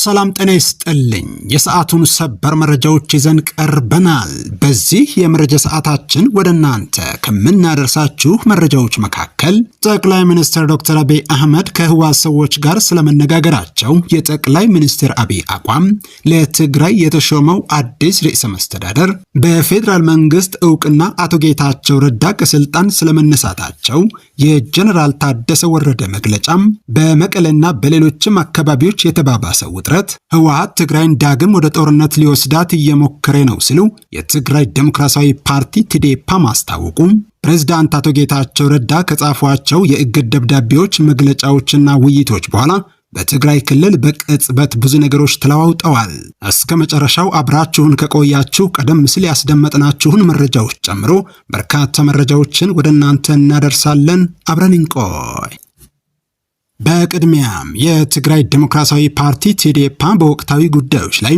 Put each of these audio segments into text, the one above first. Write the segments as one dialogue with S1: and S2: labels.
S1: ሰላም ጤና ይስጥልኝ። የሰዓቱን ሰበር መረጃዎች ይዘን ቀርበናል። በዚህ የመረጃ ሰዓታችን ወደ እናንተ ከምናደርሳችሁ መረጃዎች መካከል ጠቅላይ ሚኒስትር ዶክተር አብይ አህመድ ከህወሓት ሰዎች ጋር ስለመነጋገራቸው፣ የጠቅላይ ሚኒስትር አብይ አቋም፣ ለትግራይ የተሾመው አዲስ ርዕሰ መስተዳደር፣ በፌዴራል መንግስት እውቅና አቶ ጌታቸው ረዳ ከስልጣን ስለመነሳታቸው፣ የጀነራል ታደሰ ወረደ መግለጫም፣ በመቀሌና በሌሎችም አካባቢዎች የተባባሰው ውጥረት፣ ህወሓት ትግራይን ዳግም ወደ ጦርነት ሊወስዳት እየሞከረ ነው ሲሉ የትግራይ ዴሞክራሲያዊ ፓርቲ ቲዴፓ ማስታወቁ፣ ፕሬዝዳንት አቶ ጌታቸው ረዳ ከጻፏቸው የእግድ ደብዳቤዎች፣ መግለጫዎችና ውይይቶች በኋላ በትግራይ ክልል በቅጽበት ብዙ ነገሮች ተለዋውጠዋል። እስከ መጨረሻው አብራችሁን ከቆያችሁ ቀደም ሲል ያስደመጥናችሁን መረጃዎች ጨምሮ በርካታ መረጃዎችን ወደ እናንተ እናደርሳለን። አብረን እንቆይ። በቅድሚያም የትግራይ ዴሞክራሲያዊ ፓርቲ ቲዴፓ በወቅታዊ ጉዳዮች ላይ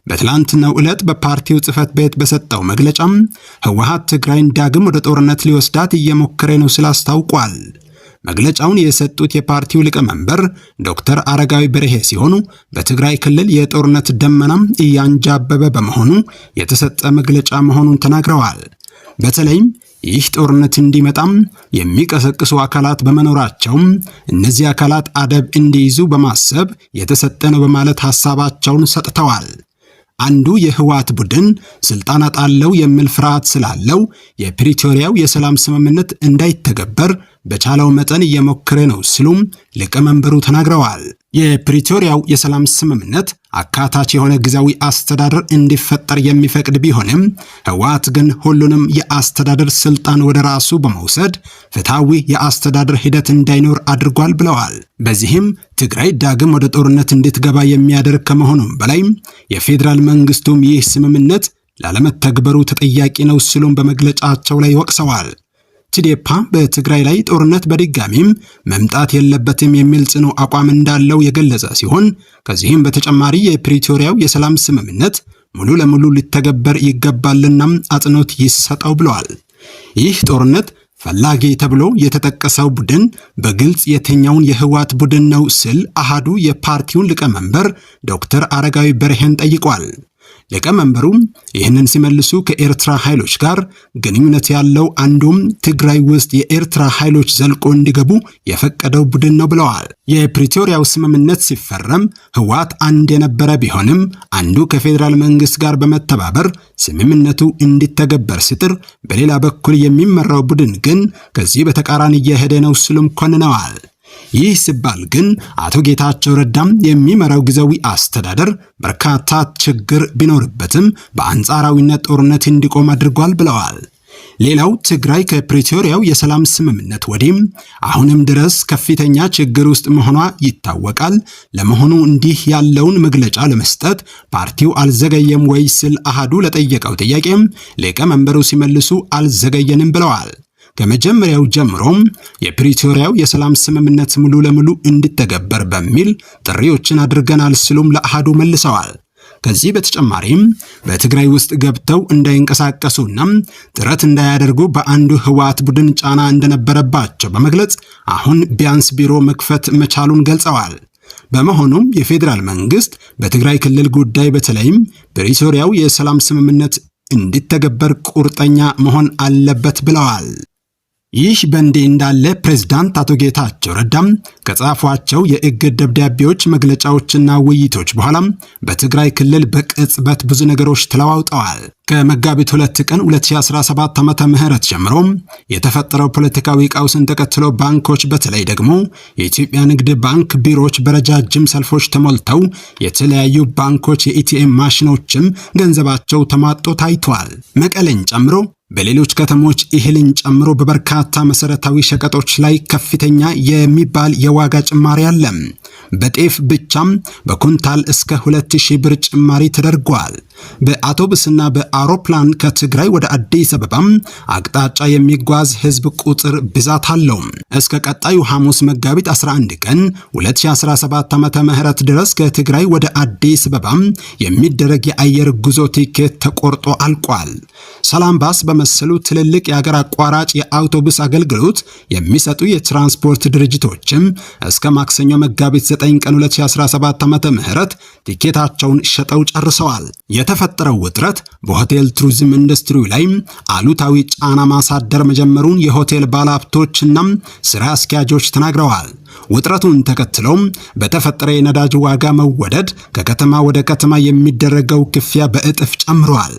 S1: በትላንትናው ዕለት በፓርቲው ጽህፈት ቤት በሰጠው መግለጫም ህወሓት ትግራይን ዳግም ወደ ጦርነት ሊወስዳት እየሞከረ ነው ሲል አስታውቋል። መግለጫውን የሰጡት የፓርቲው ሊቀመንበር ዶክተር አረጋዊ በርሄ ሲሆኑ በትግራይ ክልል የጦርነት ደመናም እያንጃበበ በመሆኑ የተሰጠ መግለጫ መሆኑን ተናግረዋል። በተለይም ይህ ጦርነት እንዲመጣም የሚቀሰቅሱ አካላት በመኖራቸው እነዚህ አካላት አደብ እንዲይዙ በማሰብ የተሰጠ ነው በማለት ሐሳባቸውን ሰጥተዋል። አንዱ የህወሓት ቡድን ስልጣን አጣለው የሚል ፍርሃት ስላለው የፕሪቶሪያው የሰላም ስምምነት እንዳይተገበር በቻለው መጠን እየሞከረ ነው ሲሉም ሊቀመንበሩ ተናግረዋል። የፕሪቶሪያው የሰላም ስምምነት አካታች የሆነ ጊዜያዊ አስተዳደር እንዲፈጠር የሚፈቅድ ቢሆንም ህወሓት ግን ሁሉንም የአስተዳደር ስልጣን ወደ ራሱ በመውሰድ ፍትሃዊ የአስተዳደር ሂደት እንዳይኖር አድርጓል ብለዋል። በዚህም ትግራይ ዳግም ወደ ጦርነት እንድትገባ የሚያደርግ ከመሆኑም በላይ የፌዴራል መንግስቱም ይህ ስምምነት ላለመተግበሩ ተጠያቂ ነው ሲሉም በመግለጫቸው ላይ ወቅሰዋል። ቲዴፓ በትግራይ ላይ ጦርነት በድጋሚም መምጣት የለበትም የሚል ጽኑ አቋም እንዳለው የገለጸ ሲሆን ከዚህም በተጨማሪ የፕሪቶሪያው የሰላም ስምምነት ሙሉ ለሙሉ ሊተገበር ይገባልና አጽንኦት ይሰጠው ብለዋል። ይህ ጦርነት ፈላጊ ተብሎ የተጠቀሰው ቡድን በግልጽ የትኛውን የህወሓት ቡድን ነው ሲል አሃዱ የፓርቲውን ሊቀመንበር ዶክተር አረጋዊ በርሄን ጠይቋል። ሊቀመንበሩ ይህንን ሲመልሱ ከኤርትራ ኃይሎች ጋር ግንኙነት ያለው አንዱም ትግራይ ውስጥ የኤርትራ ኃይሎች ዘልቆ እንዲገቡ የፈቀደው ቡድን ነው ብለዋል። የፕሪቶሪያው ስምምነት ሲፈረም ህወሓት አንድ የነበረ ቢሆንም አንዱ ከፌዴራል መንግስት ጋር በመተባበር ስምምነቱ እንዲተገበር ሲጥር፣ በሌላ በኩል የሚመራው ቡድን ግን ከዚህ በተቃራኒ እየሄደ ነው ሲሉም ኮንነዋል። ይህ ሲባል ግን አቶ ጌታቸው ረዳም የሚመራው ጊዜያዊ አስተዳደር በርካታ ችግር ቢኖርበትም በአንጻራዊነት ጦርነት እንዲቆም አድርጓል ብለዋል። ሌላው ትግራይ ከፕሪቶሪያው የሰላም ስምምነት ወዲህ አሁንም ድረስ ከፍተኛ ችግር ውስጥ መሆኗ ይታወቃል። ለመሆኑ እንዲህ ያለውን መግለጫ ለመስጠት ፓርቲው አልዘገየም ወይ ሲል አሃዱ ለጠየቀው ጥያቄም ሊቀመንበሩ ሲመልሱ አልዘገየንም ብለዋል። ከመጀመሪያው ጀምሮም የፕሪቶሪያው የሰላም ስምምነት ሙሉ ለሙሉ እንዲተገበር በሚል ጥሪዎችን አድርገናል ሲሉም ለአሃዱ መልሰዋል። ከዚህ በተጨማሪም በትግራይ ውስጥ ገብተው እንዳይንቀሳቀሱና ጥረት እንዳያደርጉ በአንዱ ህወሓት ቡድን ጫና እንደነበረባቸው በመግለጽ አሁን ቢያንስ ቢሮ መክፈት መቻሉን ገልጸዋል። በመሆኑም የፌዴራል መንግስት በትግራይ ክልል ጉዳይ በተለይም ፕሪቶሪያው የሰላም ስምምነት እንዲተገበር ቁርጠኛ መሆን አለበት ብለዋል። ይህ በእንዲህ እንዳለ ፕሬዝዳንት አቶ ጌታቸው ረዳም ከጻፏቸው የእግድ ደብዳቤዎች፣ መግለጫዎችና ውይይቶች በኋላ በትግራይ ክልል በቅጽበት ብዙ ነገሮች ተለዋውጠዋል። ከመጋቢት 2 ቀን 2017 ዓ.ም ጀምሮ የተፈጠረው ፖለቲካዊ ቀውስን ተከትሎ ባንኮች በተለይ ደግሞ የኢትዮጵያ ንግድ ባንክ ቢሮዎች በረጃጅም ሰልፎች ተሞልተው የተለያዩ ባንኮች የኢቲኤም ማሽኖችም ገንዘባቸው ተማጦ ታይቷል። መቀሌን ጨምሮ በሌሎች ከተሞች እህልን ጨምሮ በበርካታ መሰረታዊ ሸቀጦች ላይ ከፍተኛ የሚባል የዋጋ ጭማሪ አለ። በጤፍ ብቻም በኩንታል እስከ 2000 ብር ጭማሪ ተደርጓል። በአውቶቡስና በአውሮፕላን ከትግራይ ወደ አዲስ አበባ አቅጣጫ የሚጓዝ ህዝብ ቁጥር ብዛት አለው። እስከ ቀጣዩ ሐሙስ መጋቢት 11 ቀን 2017 ዓመተ ምህረት ድረስ ከትግራይ ወደ አዲስ አበባ የሚደረግ የአየር ጉዞ ቲኬት ተቆርጦ አልቋል። ሰላም ባስ በመሰሉ ትልልቅ የሀገር አቋራጭ የአውቶቡስ አገልግሎት የሚሰጡ የትራንስፖርት ድርጅቶችም እስከ ማክሰኞ መጋቢት 9 ቀን 2017 ዓመተ ምህረት ቲኬታቸውን ሸጠው ጨርሰዋል። የተፈጠረው ውጥረት በሆቴል ቱሪዝም ኢንዱስትሪው ላይ አሉታዊ ጫና ማሳደር መጀመሩን የሆቴል ባለሀብቶችና ስራ አስኪያጆች ተናግረዋል። ውጥረቱን ተከትለው በተፈጠረ የነዳጅ ዋጋ መወደድ ከከተማ ወደ ከተማ የሚደረገው ክፍያ በእጥፍ ጨምሯል።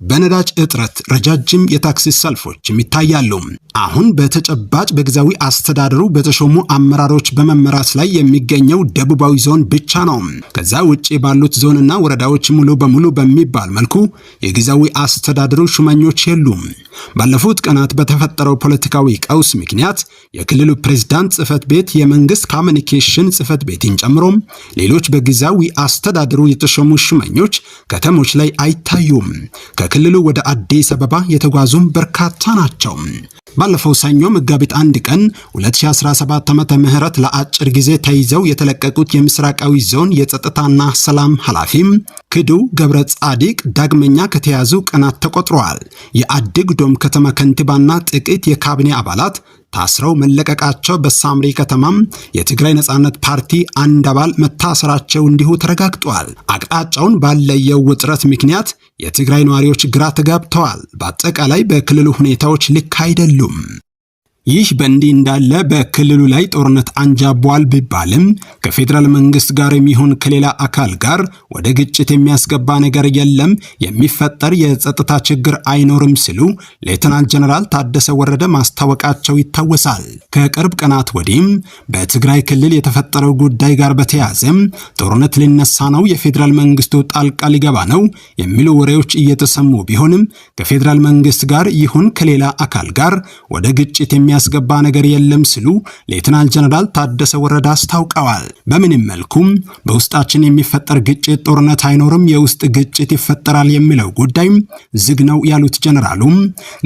S1: በነዳጅ እጥረት ረጃጅም የታክሲ ሰልፎችም ይታያሉ። አሁን በተጨባጭ በጊዜያዊ አስተዳደሩ በተሾሙ አመራሮች በመመራት ላይ የሚገኘው ደቡባዊ ዞን ብቻ ነው። ከዛ ውጪ ባሉት ዞንና ወረዳዎች ሙሉ በሙሉ በሚባል መልኩ የጊዜያዊ አስተዳደሩ ሹመኞች የሉም። ባለፉት ቀናት በተፈጠረው ፖለቲካዊ ቀውስ ምክንያት የክልሉ ፕሬዝዳንት ጽህፈት ቤት፣ የመንግስት ኮሚኒኬሽን ጽህፈት ቤትን ጨምሮ ሌሎች በጊዜያዊ አስተዳደሩ የተሾሙ ሹመኞች ከተሞች ላይ አይታዩም። ከክልሉ ወደ አዲስ አበባ የተጓዙም በርካታ ናቸው። ባለፈው ሰኞ መጋቢት 1 ቀን 2017 ዓመተ ምህረት ለአጭር ጊዜ ተይዘው የተለቀቁት የምስራቃዊ ዞን የጸጥታና ሰላም ኃላፊም ክዱ ገብረ ጻዲቅ ዳግመኛ ከተያዙ ቀናት ተቆጥረዋል። የአዲግዶም ከተማ ከንቲባና ጥቂት የካቢኔ አባላት ታስረው መለቀቃቸው፣ በሳምሪ ከተማም የትግራይ ነጻነት ፓርቲ አንድ አባል መታሰራቸው እንዲሁ ተረጋግጧል። አቅጣጫውን ባለየው ውጥረት ምክንያት የትግራይ ነዋሪዎች ግራ ተጋብተዋል። በአጠቃላይ በክልሉ ሁኔታዎች ልክ አይደሉም። ይህ በእንዲህ እንዳለ በክልሉ ላይ ጦርነት አንጃቧል ቢባልም ከፌዴራል መንግስት ጋር የሚሆን ከሌላ አካል ጋር ወደ ግጭት የሚያስገባ ነገር የለም፣ የሚፈጠር የጸጥታ ችግር አይኖርም ሲሉ ሌተናል ጀነራል ታደሰ ወረደ ማስታወቃቸው ይታወሳል። ከቅርብ ቀናት ወዲህም በትግራይ ክልል የተፈጠረው ጉዳይ ጋር በተያያዘም ጦርነት ሊነሳ ነው፣ የፌዴራል መንግስቱ ጣልቃ ሊገባ ነው የሚሉ ወሬዎች እየተሰሙ ቢሆንም ከፌዴራል መንግስት ጋር ይሁን ከሌላ አካል ጋር ወደ ግጭት ያስገባ ነገር የለም ሲሉ ሌተናል ጀነራል ታደሰ ወረደ አስታውቀዋል። በምንም መልኩም በውስጣችን የሚፈጠር ግጭት፣ ጦርነት አይኖርም፣ የውስጥ ግጭት ይፈጠራል የሚለው ጉዳይ ዝግ ነው ያሉት ጀነራሉም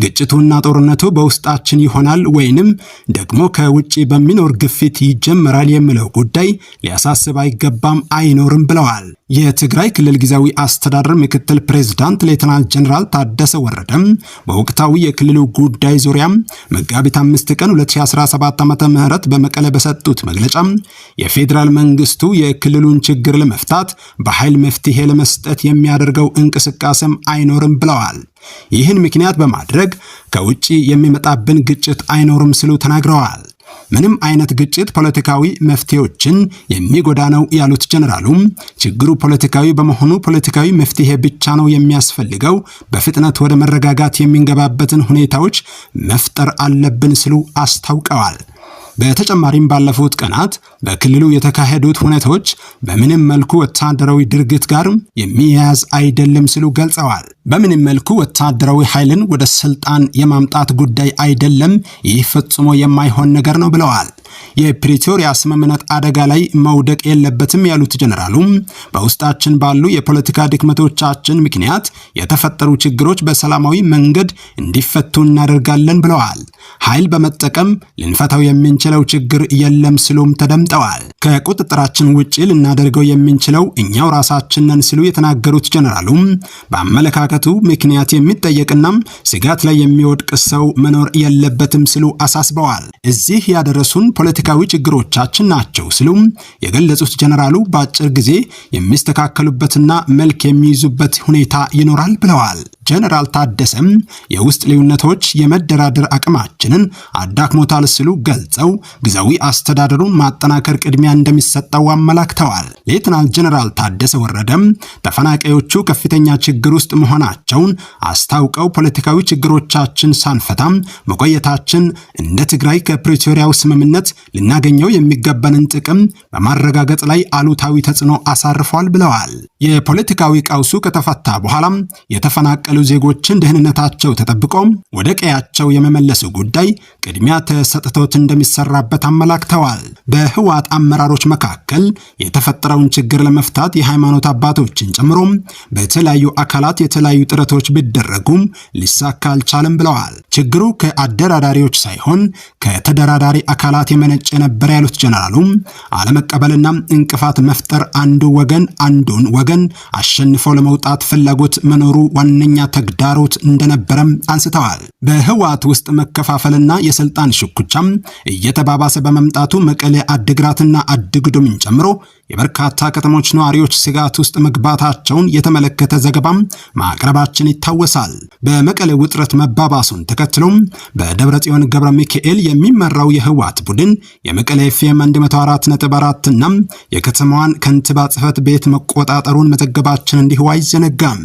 S1: ግጭቱና ጦርነቱ በውስጣችን ይሆናል ወይንም ደግሞ ከውጪ በሚኖር ግፊት ይጀመራል የሚለው ጉዳይ ሊያሳስብ አይገባም፣ አይኖርም ብለዋል። የትግራይ ክልል ጊዜያዊ አስተዳደር ምክትል ፕሬዝዳንት ሌተናል ጀነራል ታደሰ ወረደም በወቅታዊ የክልሉ ጉዳይ ዙሪያ መጋቢት 5 ቀን 2017 ዓመተ ምህረት በመቀለ በሰጡት መግለጫ የፌዴራል መንግስቱ የክልሉን ችግር ለመፍታት በኃይል መፍትሄ ለመስጠት የሚያደርገው እንቅስቃሴም አይኖርም ብለዋል። ይህን ምክንያት በማድረግ ከውጪ የሚመጣብን ግጭት አይኖርም ሲሉ ተናግረዋል። ምንም አይነት ግጭት ፖለቲካዊ መፍትሄዎችን የሚጎዳ ነው ያሉት ጀነራሉም ችግሩ ፖለቲካዊ በመሆኑ ፖለቲካዊ መፍትሄ ብቻ ነው የሚያስፈልገው፣ በፍጥነት ወደ መረጋጋት የሚንገባበትን ሁኔታዎች መፍጠር አለብን ሲሉ አስታውቀዋል። በተጨማሪም ባለፉት ቀናት በክልሉ የተካሄዱት ሁኔታዎች በምንም መልኩ ወታደራዊ ድርጊት ጋር የሚያያዝ አይደለም ሲሉ ገልጸዋል። በምንም መልኩ ወታደራዊ ኃይልን ወደ ስልጣን የማምጣት ጉዳይ አይደለም፣ ይህ ፈጽሞ የማይሆን ነገር ነው ብለዋል። የፕሪቶሪያ ስምምነት አደጋ ላይ መውደቅ የለበትም ያሉት ጀነራሉም በውስጣችን ባሉ የፖለቲካ ድክመቶቻችን ምክንያት የተፈጠሩ ችግሮች በሰላማዊ መንገድ እንዲፈቱ እናደርጋለን ብለዋል። ኃይል በመጠቀም ልንፈታው የምንችለው ችግር የለም ሲሉም ተደምጠዋል። ከቁጥጥራችን ውጪ ልናደርገው የምንችለው እኛው ራሳችን ነን ሲሉ የተናገሩት ጀነራሉም በአመለካከቱ ምክንያት የሚጠየቅና ስጋት ላይ የሚወድቅ ሰው መኖር የለበትም ሲሉ አሳስበዋል። እዚህ ያደረሱን ፖለቲካዊ ችግሮቻችን ናቸው ሲሉም የገለጹት ጀነራሉ በአጭር ጊዜ የሚስተካከሉበትና መልክ የሚይዙበት ሁኔታ ይኖራል ብለዋል። ጀነራል ታደሰም የውስጥ ልዩነቶች የመደራደር አቅማችንን አዳክሞታል ሲሉ ገልጸው ጊዜያዊ አስተዳደሩን ማጠናከር ቅድሚያ እንደሚሰጠው አመላክተዋል። ሌተናል ጀነራል ታደሰ ወረደም ተፈናቃዮቹ ከፍተኛ ችግር ውስጥ መሆናቸውን አስታውቀው ፖለቲካዊ ችግሮቻችን ሳንፈታም መቆየታችን እንደ ትግራይ ከፕሪቶሪያው ስምምነት ልናገኘው የሚገባንን ጥቅም በማረጋገጥ ላይ አሉታዊ ተጽዕኖ አሳርፏል ብለዋል። የፖለቲካዊ ቀውሱ ከተፈታ በኋላም የተፈናቀሉ የተፈናቀሉ ዜጎችን ደህንነታቸው ተጠብቆ ወደ ቀያቸው የመመለሱ ጉዳይ ቅድሚያ ተሰጥቶት እንደሚሰራበት አመላክተዋል። በህወሓት አመራሮች መካከል የተፈጠረውን ችግር ለመፍታት የሃይማኖት አባቶችን ጨምሮ በተለያዩ አካላት የተለያዩ ጥረቶች ቢደረጉም ሊሳካ አልቻለም ብለዋል። ችግሩ ከአደራዳሪዎች ሳይሆን ከተደራዳሪ አካላት የመነጨ ነበር ያሉት ጀነራሉ አለመቀበልና እንቅፋት መፍጠር አንዱን ወገን አሸንፈው ለመውጣት ፍላጎት መኖሩ ዋነኛ ተግዳሮት እንደነበረም አንስተዋል። በህወሓት ውስጥ መከፋፈልና የስልጣን ሽኩቻም እየተባባሰ በመምጣቱ መቀሌ፣ አድግራትና አድግዱምን ጨምሮ የበርካታ ከተሞች ነዋሪዎች ስጋት ውስጥ መግባታቸውን የተመለከተ ዘገባም ማቅረባችን ይታወሳል። በመቀሌ ውጥረት መባባሱን ተከትሎም በደብረጽዮን ገብረ ሚካኤል የሚመራው የህወሓት ቡድን የመቀሌ ኤፍኤም 104.4 እና የከተማዋን ከንቲባ ጽሕፈት ቤት መቆጣጠሩን መዘገባችን እንዲሁ አይዘነጋም።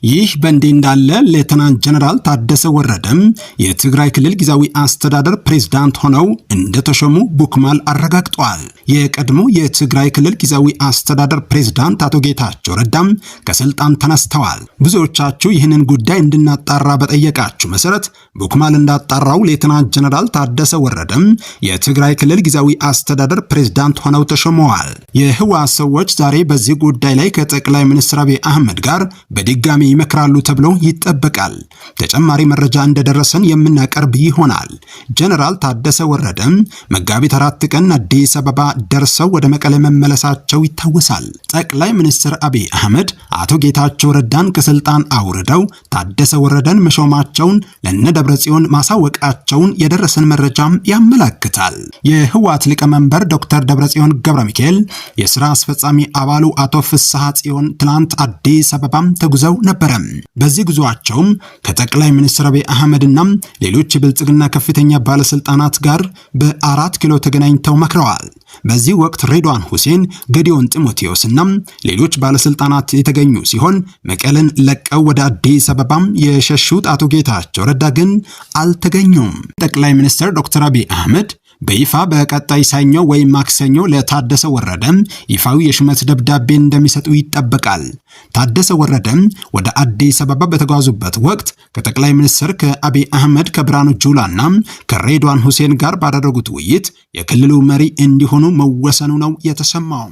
S1: ይህ በእንዲህ እንዳለ ሌተናንት ጀነራል ታደሰ ወረደም የትግራይ ክልል ጊዜያዊ አስተዳደር ፕሬዝዳንት ሆነው እንደተሾሙ ቡክማል አረጋግጧል። የቀድሞ የትግራይ ክልል ጊዜያዊ አስተዳደር ፕሬዝዳንት አቶ ጌታቸው ረዳም ከስልጣን ተነስተዋል። ብዙዎቻችሁ ይህንን ጉዳይ እንድናጣራ በጠየቃችሁ መሰረት ቡክማል እንዳጣራው ሌተናንት ጀነራል ታደሰ ወረደም የትግራይ ክልል ጊዜያዊ አስተዳደር ፕሬዝዳንት ሆነው ተሾመዋል። የህወሓት ሰዎች ዛሬ በዚህ ጉዳይ ላይ ከጠቅላይ ሚኒስትር አብይ አህመድ ጋር በድጋሚ ይመክራሉ ተብሎ ይጠበቃል። ተጨማሪ መረጃ እንደደረሰን የምናቀርብ ይሆናል። ጀነራል ታደሰ ወረደም መጋቢት 4 ቀን አዲስ አበባ ደርሰው ወደ መቀሌ መመለሳቸው ይታወሳል። ጠቅላይ ሚኒስትር አብይ አህመድ አቶ ጌታቸው ረዳን ከስልጣን አውርደው ታደሰ ወረደን መሾማቸውን ለነደብረጽዮን ማሳወቃቸውን የደረሰን መረጃም ያመላክታል። የህወሓት ሊቀመንበር ዶክተር ደብረጽዮን ገብረ ሚካኤል የሥራ አስፈጻሚ አባሉ አቶ ፍስሐ ጽዮን ትናንት አዲስ አበባም ተጉዘው ነበር። በዚህ ጉዟቸውም ከጠቅላይ ሚኒስትር አብይ አህመድና ሌሎች የብልጽግና ከፍተኛ ባለስልጣናት ጋር በ4 ኪሎ ተገናኝተው መክረዋል። በዚህ ወቅት ሬድዋን ሁሴን፣ ገዲዮን ጢሞቴዎስና ሌሎች ባለስልጣናት የተገኙ ሲሆን መቀለን ለቀው ወደ አዲስ አበባም የሸሹት አቶ ጌታቸው ረዳ ግን አልተገኙም። ጠቅላይ ሚኒስትር ዶክተር አብይ አህመድ በይፋ በቀጣይ ሰኞ ወይም ማክሰኞ ለታደሰ ወረደም ይፋዊ የሹመት ደብዳቤ እንደሚሰጡ ይጠበቃል። ታደሰ ወረደም ወደ አዲስ አበባ በተጓዙበት ወቅት ከጠቅላይ ሚኒስትር ከአብይ አህመድ ከብርሃኑ ጁላና ከሬድዋን ሁሴን ጋር ባደረጉት ውይይት የክልሉ መሪ እንዲሆኑ መወሰኑ ነው የተሰማው።